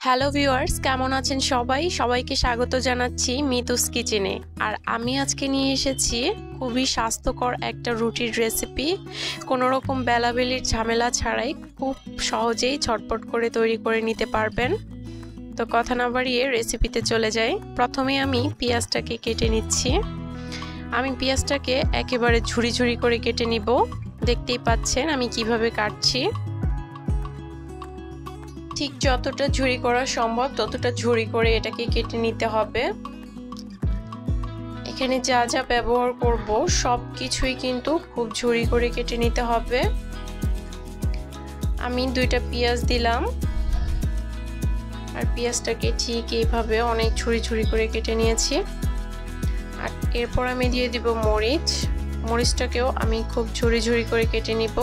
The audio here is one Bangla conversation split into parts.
হ্যালো ভিউয়ার্স, কেমন আছেন সবাই? সবাইকে স্বাগত জানাচ্ছি মিতুস কিচেনে। আর আমি আজকে নিয়ে এসেছি খুবই স্বাস্থ্যকর একটা রুটির রেসিপি। কোনো রকম বেলাবেলির ঝামেলা ছাড়াই খুব সহজেই ঝটপট করে তৈরি করে নিতে পারবেন। তো কথা না বাড়িয়ে রেসিপিতে চলে যাই। প্রথমে আমি পেঁয়াজটাকে কেটে নিচ্ছি। আমি পেঁয়াজটাকে একেবারে ঝুরি ঝুরি করে কেটে নিব। দেখতেই পাচ্ছেন আমি কিভাবে কাটছি। ঠিক যতটা ঝুরি করা সম্ভব ততটা ঝুরি করে এটাকে কেটে নিতে হবে। এখানে যা যা ব্যবহার করব সব কিছুই কিন্তু খুব ঝুরি করে কেটে নিতে হবে। আমি 2টা পেঁয়াজ দিলাম আর পেঁয়াজটাকে ঠিক এইভাবে অনেক ঝুরি ঝুরি করে কেটে নিয়েছি। আর এরপর আমি দিয়ে দিব মরিচ। মরিচটাকেও আমি খুব ঝুরি ঝুরি করে কেটে নিব।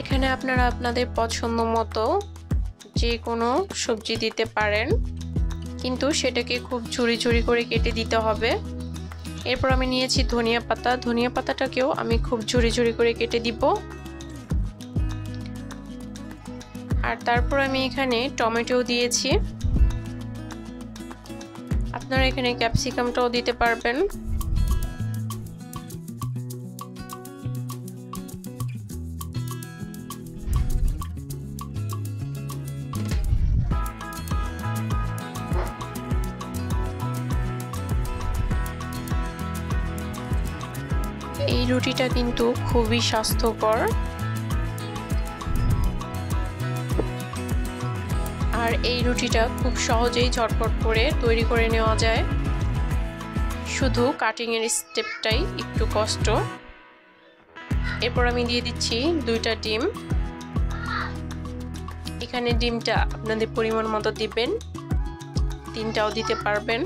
এখানে আপনারা আপনাদের পছন্দ মতো যে কোনো সবজি দিতে পারেন, কিন্তু সেটাকে খুব ঝুরি ঝুরি করে কেটে দিতে হবে। এরপর আমি নিয়েছি ধনিয়া পাতা। ধনিয়া পাতাটাকেও আমি খুব ঝুরি ঝুরি করে কেটে দিব। আর তারপর আমি এখানে টমেটো দিয়েছি। আপনারা এখানে ক্যাপসিকামটাও দিতে পারবেন। এই রুটিটা কিন্তু খুবই স্বাস্থ্যকর আর এই রুটিটা খুব সহজেই ঝটপট করে তৈরি করে নেওয়া যায়। শুধু কাটিং এর স্টেপটাই একটু কষ্ট। এরপর আমি দিয়ে দিচ্ছি 2টা ডিম। এখানে ডিমটা আপনাদের পরিমাণ মতো দিবেন, 3টাও দিতে পারবেন।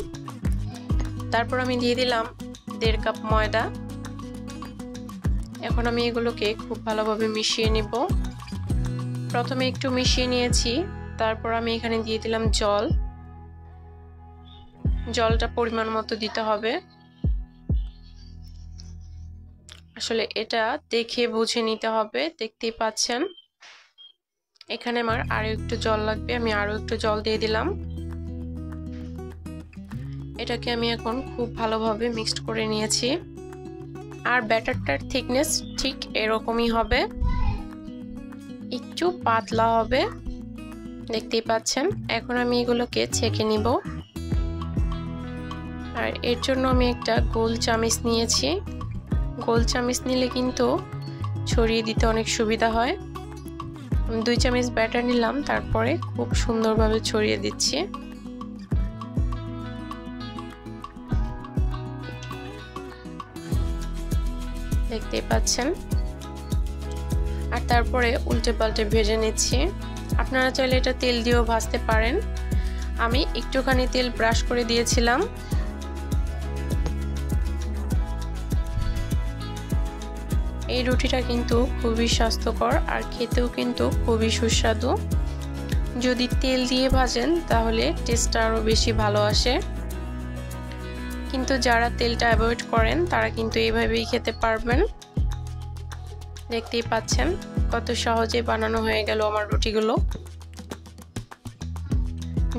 তারপর আমি দিয়ে দিলাম 1.5 কাপ ময়দা। এখন আমি এগুলোকে খুব ভালোভাবে মিশিয়ে নিব। প্রথমে একটু মিশিয়ে নিয়েছি, তারপর আমি এখানে দিয়ে দিলাম জল। জলটা পরিমাণ মতো দিতে হবে। আসলে এটা দেখে বুঝে নিতে হবে। দেখতেই পাচ্ছেন এখানে আমার আরো একটু জল লাগবে, আমি আরো একটু জল দিয়ে দিলাম। এটাকে আমি এখন খুব ভালোভাবে মিক্সড করে নিয়েছি। আর ব্যাটারটার থিকনেস ঠিক এরকমই হবে, একটু পাতলা হবে। দেখতেই পাচ্ছেন। এখন আমি এগুলোকে ছেঁকে নিব। আর এর জন্য আমি একটা গোল চামিচ নিয়েছি। গোল চামিচ নিলে কিন্তু ছড়িয়ে দিতে অনেক সুবিধা হয়। 2 চামচ ব্যাটার নিলাম, তারপরে খুব সুন্দরভাবে ছড়িয়ে দিচ্ছি। দেখতেই পাচ্ছেন। আর তারপরে উল্টে পাল্টে ভেজে নিচ্ছি। আপনারা চাইলে এটা তেল দিয়েও ভাজতে পারেন। আমি একটুখানি তেল ব্রাশ করে দিয়েছিলাম। এই রুটিটা কিন্তু খুবই স্বাস্থ্যকর আর খেতেও কিন্তু খুবই সুস্বাদু। যদি তেল দিয়ে ভাজেন তাহলে টেস্টটা আরও বেশি ভালো আসে, কিন্তু যারা তেলটা অ্যাভয়েড করেন তারা কিন্তু এইভাবেই খেতে পারবেন। দেখতেই পাচ্ছেন কত সহজে বানানো হয়ে গেল আমার রুটিগুলো।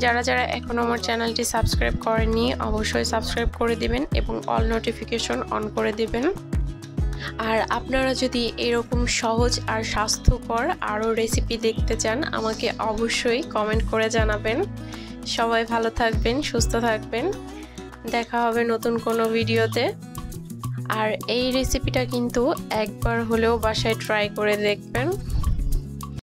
যারা যারা এখনো আমার চ্যানেলটি সাবস্ক্রাইব করেননি অবশ্যই সাবস্ক্রাইব করে দিবেন এবং অল নোটিফিকেশন অন করে দিবেন। আর আপনারা যদি এরকম সহজ আর স্বাস্থ্যকর আরও রেসিপি দেখতে চান আমাকে অবশ্যই কমেন্ট করে জানাবেন। সবাই ভালো থাকবেন, সুস্থ থাকবেন। দেখা হবে নতুন কোনো ভিডিওতে। আর এই রেসিপিটা কিন্তু একবার হলেও বাসায় ট্রাই করে দেখবেন।